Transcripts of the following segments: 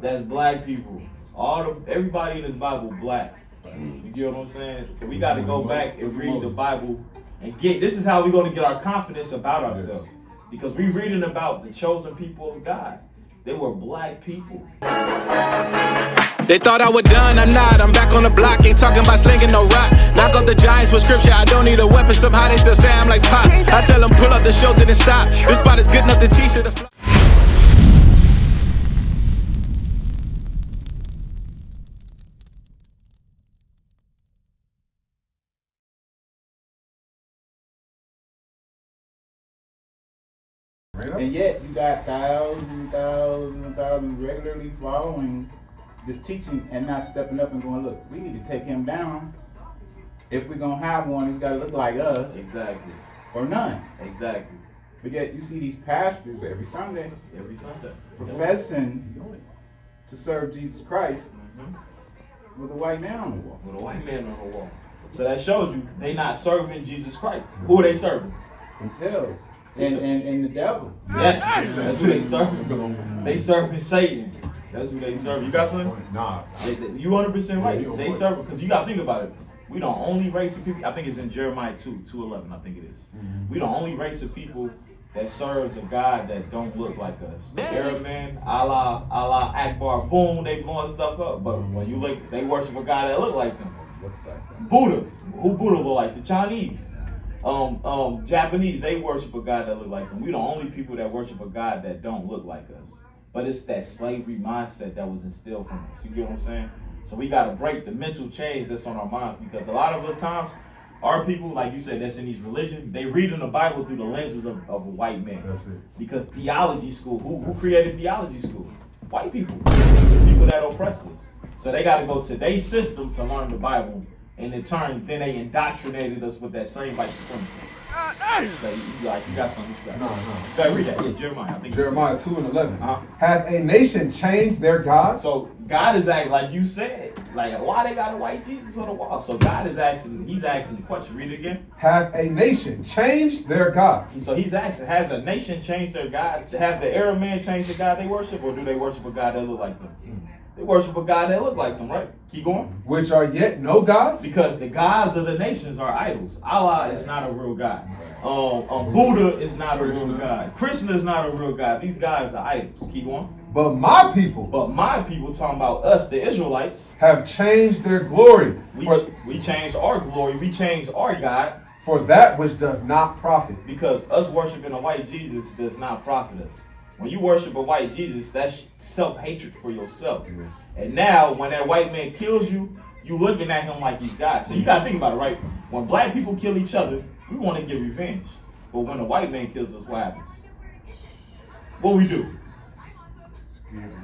That's black people. Everybody in this Bible black. You get what I'm saying? So we got to go back and read the Bible and this is how we're going to get our confidence about ourselves. Because we reading about the chosen people of God. They were black people. They thought I was done, I'm not. I'm back on the block, ain't talking about slinging no rock. Knock out the giants with scripture, I don't need a weapon. Somehow they still say I'm like Pop. I tell them pull up, the show didn't stop. This spot is good enough to teach it to fly. And yet you got thousands regularly following this teaching and not stepping up and going, look, we need to take him down. If we're going to have one, he's got to look like us. Exactly. Or none. Exactly. But yet you see these pastors every Sunday professing to serve Jesus Christ with a white man on the wall. With a white man on the wall. So that shows you they not serving Jesus Christ. Who are they serving? Themselves. And the devil. Yes, that's who they serving. They serving Satan. That's who they serve. You got something? Nah. You 100% right. They serve because you got to think about it. We the only race of people. I think it's in Jeremiah 2:11. I think it is. We the only race of people that serves a God that don't look like us. The Arab man, Allah Akbar, boom, they blowing stuff up. But when you look, they worship a God that look like them. Buddha, who Buddha look like? The Chinese. Japanese, they worship a God that look like them. We the only people that worship a God that don't look like us. But it's that slavery mindset that was instilled from us. You get what I'm saying? So we got to break the mental change that's on our minds, because a lot of the times, our people, like you said, that's in these religions, they reading the Bible through the lenses of a white man. That's it. Because theology school, who created theology school? White people. People that oppress us. So they got to go to their system to learn the Bible. And in turn, then they indoctrinated us with that same white supremacy. So you got something to say. No. Go ahead, read that. Yeah, Jeremiah. I think Jeremiah 2:11. Hath a nation changed their gods? So God is acting like you said. Like, why they got a white Jesus on the wall? So God is asking, he's asking the question. Read it again. Hath a nation changed their gods? So he's asking, has a nation changed their gods? Have the Arab man changed the God they worship, or do they worship a God that look like them? They worship a God that look like them, right? Keep going. Which are yet no gods? Because the gods of the nations are idols. Allah is not a real God. Buddha is not a real God. Krishna is not a real God. These guys are idols. Keep going. But my people, talking about us, the Israelites, have changed their glory. We changed our glory. We changed our God. For that which does not profit. Because us worshiping a white Jesus does not profit us. When you worship a white Jesus, that's self-hatred for yourself. And now, when that white man kills you, you looking at him like he's God. So you got to think about it, right? When black people kill each other, we want to get revenge. But when a white man kills us, what happens? What we do?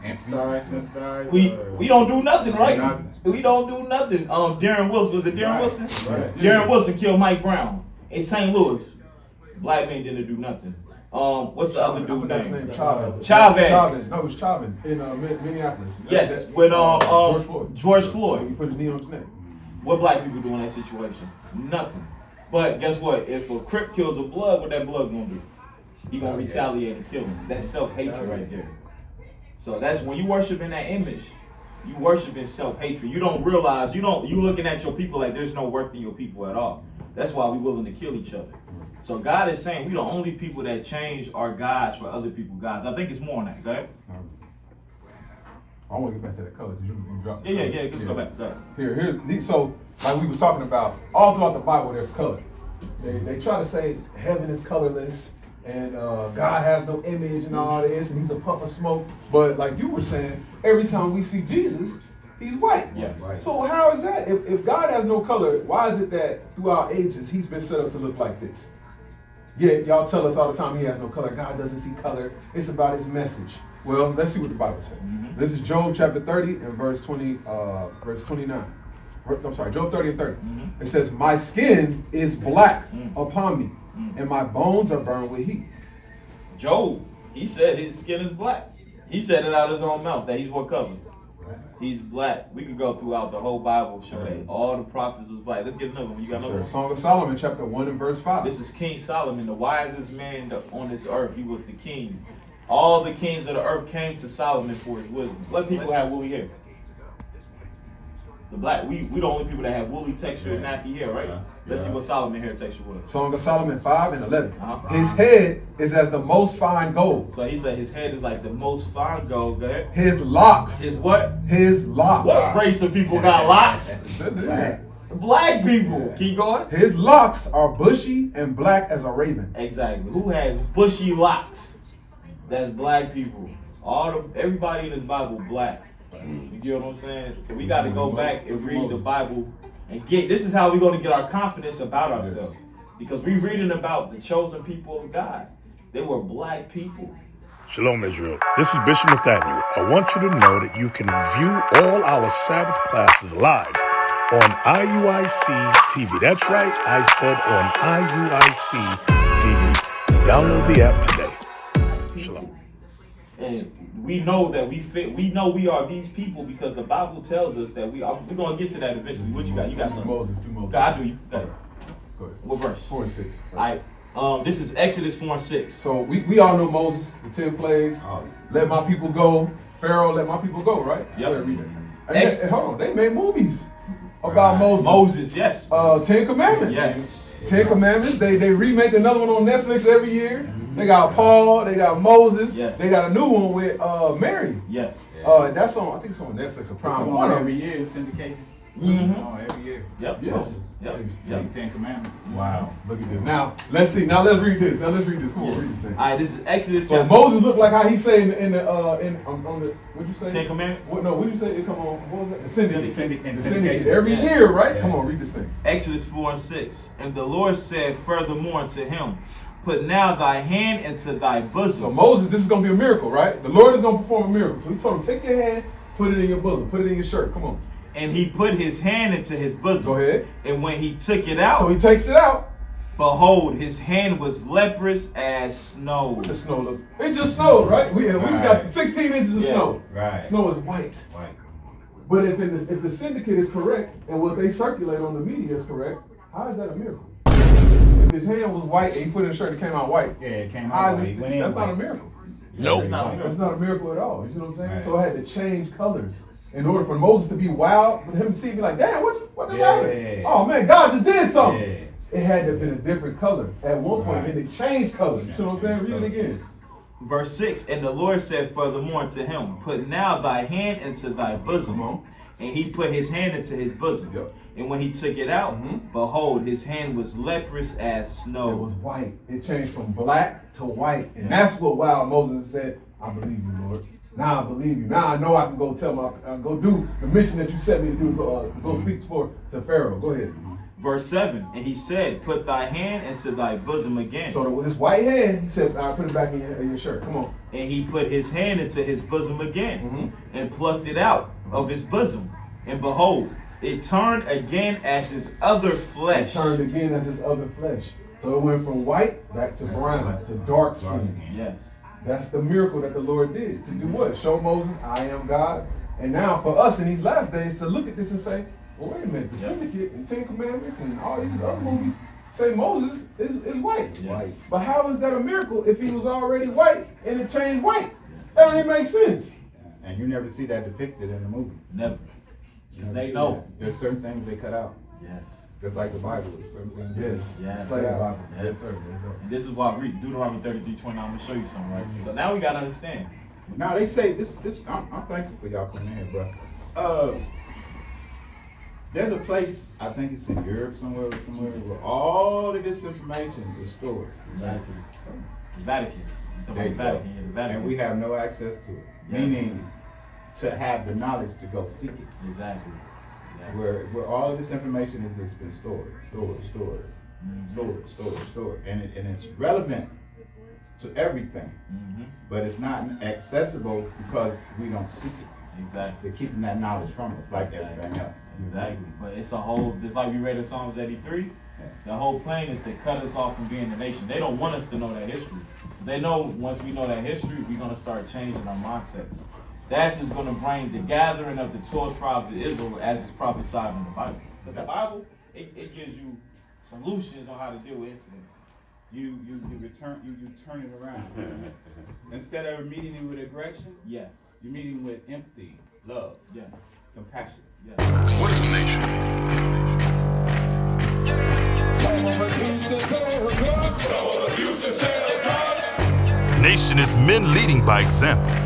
Empathize. We don't do nothing, right? We don't do nothing. Darren Wilson, was it Darren Wilson? Right. Darren Wilson killed Mike Brown in St. Louis. Black man didn't do nothing. What's the other dude's name? Chavez. No, it was Chavez in Minneapolis. Yes, when George Floyd. He put his knee on his neck. What black people do in that situation? Nothing. But guess what? If a Crip kills a blood, what that blood gonna do? He gonna retaliate and kill him. That's self-hatred right there. So that's when you worship in that image, you worship in self-hatred. You don't realize, you looking at your people like there's no worth in your people at all. That's why we willing to kill each other. So God is saying we the only people that change our gods for other people's gods. I think it's more on that. Go ahead. I want to get back to that color. You drop yeah. Let's go back. Go Here's so like we was talking about all throughout the Bible. There's color. They try to say heaven is colorless and God has no image and all this, and he's a puff of smoke. But like you were saying, every time we see Jesus, he's white. Yeah. Right. So how is that? If God has no color, why is it that throughout ages he's been set up to look like this? Yeah, y'all tell us all the time he has no color. God doesn't see color. It's about his message. Well, let's see what the Bible says. This is Job chapter 30 and verse 29. I'm sorry, Job 30 and 30. It says, my skin is black upon me, and my bones are burned with heat. Job, he said his skin is black. He said it out of his own mouth that he's what color? He's black. We could go throughout the whole Bible and show that all the prophets was black. Let's get another one. You got another one? Song of Solomon, chapter 1 and verse 5. This is King Solomon, the wisest man on this earth. He was the king. All the kings of the earth came to Solomon for his wisdom. What people have woolly hair? The black, we the only people that have woolly texture and nappy hair, right? Let's see what Solomon hair texture was. Song of Solomon 5 and 11. His head is as the most fine gold. So he said his head is like the most fine gold. Go ahead. His locks. His what? His locks. What race of people got locks? Black people. Keep going. His locks are bushy and black as a raven. Exactly. Who has bushy locks? That's black people. Everybody in this Bible black. You get what I'm saying? So we got to go back and read the Bible and this is how we're going to get our confidence about ourselves. Because we're reading about the chosen people of God. They were black people. Shalom, Israel. This is Bishop Nathaniel. I want you to know that you can view all our Sabbath classes live on IUIC TV. That's right, I said on IUIC TV. Download the app today. Shalom. And we know that we fit. We know we are these people because the Bible tells us that we are. We're going to get to that eventually. What you got? You got something? Moses. God, do you? Go ahead. What verse? 4 and 6. All right. This is Exodus 4 and 6. So we all know Moses, the 10 plagues. Let my people go. Pharaoh, let my people go, right? Yep. And hold on, they made movies about Moses. Moses, yes. 10 Commandments. Yes. 10 Commandments. They remake another one on Netflix every year. They got Paul. They got Moses. Yes. They got a new one with Mary. Yes. That's on. I think it's on Netflix or Prime. One every year, it's syndicated. Every year. Yep. Yes. Yep. 10 Commandments. Wow. Look at this. Now let's see. Now let's read this. Come on, read this thing. All right. This is Exodus. So Moses looked like how he say on the what'd you say? 10 Commandments. What did you say? Come on. What was that? Syndicate. Syndication. Every year, right? Come on, read this thing. Exodus 4 and 6. And the Lord said furthermore unto him, put now thy hand into thy bosom. So Moses, this is going to be a miracle, right? The Lord is going to perform a miracle. So he told him, take your hand, put it in your bosom, put it in your shirt. Come on. And he put his hand into his bosom. Go ahead. And when he took it out, so he takes it out. Behold, his hand was leprous as snow. What the snow look? It just snowed, right? We just got 16 inches of snow. Right. Snow is white. But if the syndicate is correct and what they circulate on the media is correct, how is that a miracle? If his hand was white and he put it in a shirt, it came out white. Yeah, it came out white. That's not a miracle. Nope. That's not a miracle at all. You know what I'm saying? Right. So it had to change colors in order for Moses to be wild, but him to see me like, damn, what did happen? Oh man, God just did something. Yeah. It had to have been a different color at one point, and it changed colors. You know what I'm saying? Read it again. Verse 6, and the Lord said furthermore unto him, put now thy hand into thy bosom. And he put his hand into his bosom. Yep. And when he took it out, behold, his hand was leprous as snow. It was white. It changed from black to white. And that's what wild Moses said, I believe you, Lord. Now I believe you. Now I know I can go go do the mission that you set me to do, to go speak to Pharaoh. Go ahead. Verse 7, and he said, put thy hand into thy bosom again. So with his white hand, he said, put it back in your shirt. Come on. And he put his hand into his bosom again, and plucked it out of his bosom. And behold, it turned again as his other flesh. It turned again as his other flesh. So it went from white back to brown to dark skin. Yes. That's the miracle that the Lord did. To do what? Show Moses, I am God. And now for us in these last days to look at this and say, well, wait a minute, the Syndicate and 10 Commandments and all these other movies say Moses is white. Yeah. But how is that a miracle if he was already white and it changed white? That don't even make sense. And you never see that depicted in the movie. Never. They know. There's certain things they cut out. Yes. Just like the Bible. Yes. Yes. Like the Bible. Yes. And this is why Deuteronomy 33:29. I'm gonna show you something, right? So now we gotta understand. Now they say this. I'm thankful for y'all coming in here, bro. There's a place, I think it's in Europe somewhere, where all of this information is stored. Exactly. The Vatican. The Vatican. And we have no access to it. Yes. Meaning to have the knowledge to go seek it. Exactly. Yes. Where all of this information has been stored. And it's relevant to everything. But it's not accessible because we don't seek it. Exactly. They're keeping that knowledge from us like everything else. Exactly. But it's a whole, just like we read in Psalms 83, the whole plan is to cut us off from being a nation. They don't want us to know that history. They know once we know that history, we're going to start changing our mindsets. That's just going to bring the gathering of the 12 tribes of Israel as is prophesied in the Bible. But the Bible, it gives you solutions on how to deal with incidents. you turn it around. Instead of meeting him with aggression, Yes. you meet him with empathy, love, Yes. compassion. Yes. What is a nation? Nation is men leading by example.